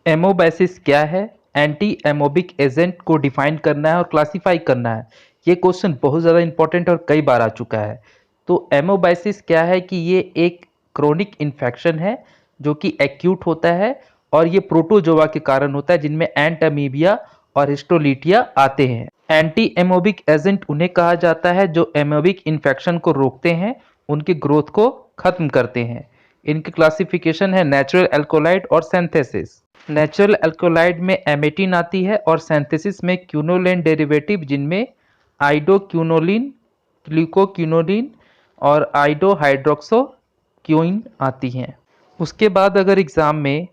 Amoebiasis क्या है? Anti amoebic agent को डिफाइन करना है और क्लासिफाई करना है। ये क्वेश्चन बहुत ज़्यादा इंपॉर्टेंट और कई बार आ चुका है। तो एमोबाइसिस क्या है कि ये एक क्रोनिक इन्फेक्शन है जो कि एक्यूट होता है और ये प्रोटोजोआ के कारण होता है जिनमें एंट अमीबिया और हिस्टोलीटिया आते हैं। एंटी एमोबिक एजेंट उन्हें कहा जाता है जो एमोबिक इन्फेक्शन को रोकते हैं, उनकी ग्रोथ को खत्म करते हैं। इनकी क्लासिफिकेशन है नेचुरल एल्कोलाइड और सिंथेसिस। नेचुरल अल्कोलाइड में एमेटिन आती है और सिंथेसिस में क्यूनोलेन डेरिवेटिव जिनमें आइडोक्यूनोलिन, ग्लूकोक्यूनोलिन और आइडोहाइड्रोक्सोक्यूइन आती हैं। उसके बाद अगर एग्ज़ाम में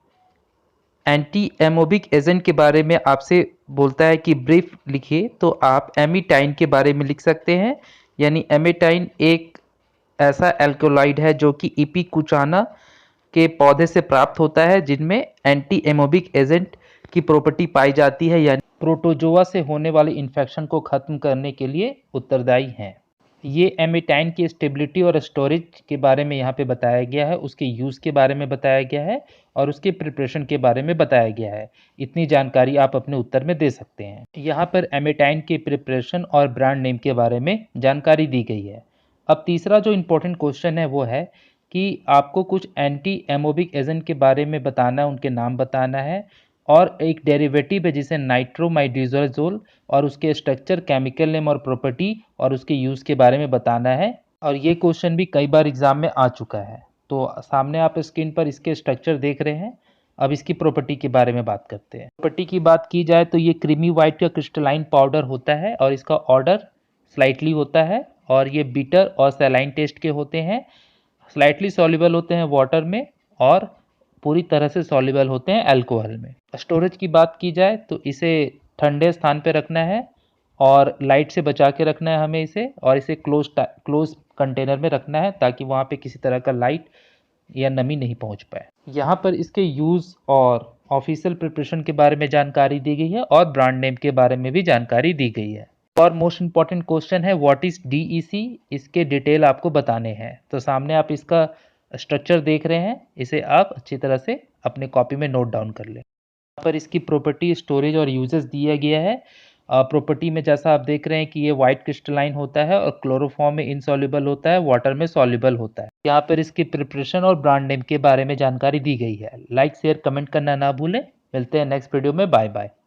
एंटी एमोबिक एजेंट के बारे में आपसे बोलता है कि ब्रीफ लिखिए, तो आप एमीटाइन के बारे में लिख सकते हैं। यानी एमीटाइन एक ऐसा एल्कोलाइड है जो कि इपिकुचाना के पौधे से प्राप्त होता है जिनमें एंटी एमोबिक एजेंट की प्रॉपर्टी पाई जाती है, यानी प्रोटोजोआ से होने वाले इन्फेक्शन को खत्म करने के लिए उत्तरदायी हैं। ये एमिटाइन की स्टेबिलिटी और स्टोरेज के बारे में यहाँ पे बताया गया है, उसके यूज़ के बारे में बताया गया है और उसके प्रिपरेशन के बारे में बताया गया है। इतनी जानकारी आप अपने उत्तर में दे सकते हैं। यहाँ पर एमिटाइन के प्रिपरेशन और ब्रांड नेम के बारे में जानकारी दी गई है। अब तीसरा जो इम्पोर्टेंट क्वेश्चन है वो है कि आपको कुछ एंटी एमोबिक एजेंट के बारे में बताना है, उनके नाम बताना है और एक डेरिवेटिव है जिसे नाइट्रोमाइडोजोल और उसके स्ट्रक्चर, केमिकल नेम और प्रॉपर्टी और उसके यूज़ के बारे में बताना है। और ये क्वेश्चन भी कई बार एग्जाम में आ चुका है। तो सामने आप स्क्रीन पर इसके स्ट्रक्चर देख रहे हैं। अब इसकी प्रॉपर्टी के बारे में बात करते हैं। प्रॉपर्टी की बात की जाए तो ये क्रीमी वाइट का क्रिस्टलाइन पाउडर होता है और इसका ऑर्डर स्लाइटली होता है और ये बिटर और सैलाइन टेस्ट के होते हैं। स्लाइटली सॉल्युबल होते हैं वाटर में और पूरी तरह से सॉल्युबल होते हैं अल्कोहल में। स्टोरेज की बात की जाए तो इसे ठंडे स्थान पे रखना है और लाइट से बचा के रखना है हमें इसे, और इसे क्लोज कंटेनर में रखना है ताकि वहाँ पे किसी तरह का लाइट या नमी नहीं पहुँच पाए। यहाँ पर इसके यूज़ और ऑफिशियल प्रिपरेशन के बारे में जानकारी दी गई है और ब्रांड नेम के बारे में भी जानकारी दी गई है। और मोस्ट इंपॉर्टेंट क्वेश्चन है व्हाट इज डीईसी, इसके डिटेल आपको बताने हैं। तो सामने आप इसका स्ट्रक्चर देख रहे हैं, इसे आप अच्छी तरह से अपने कॉपी में नोट डाउन कर लें। यहाँ पर इसकी प्रॉपर्टी, स्टोरेज और यूजेस दिया गया है। प्रॉपर्टी में जैसा आप देख रहे हैं कि ये वाइट क्रिस्टलाइन होता है और क्लोरोफॉर्म में इनसॉल्युबल होता है, वाटर में सॉल्युबल होता है। यहाँ पर इसकी प्रिपरेशन और ब्रांड नेम के बारे में जानकारी दी गई है। लाइक शेयर कमेंट करना ना भूलें। मिलते हैं नेक्स्ट वीडियो में। Bye bye.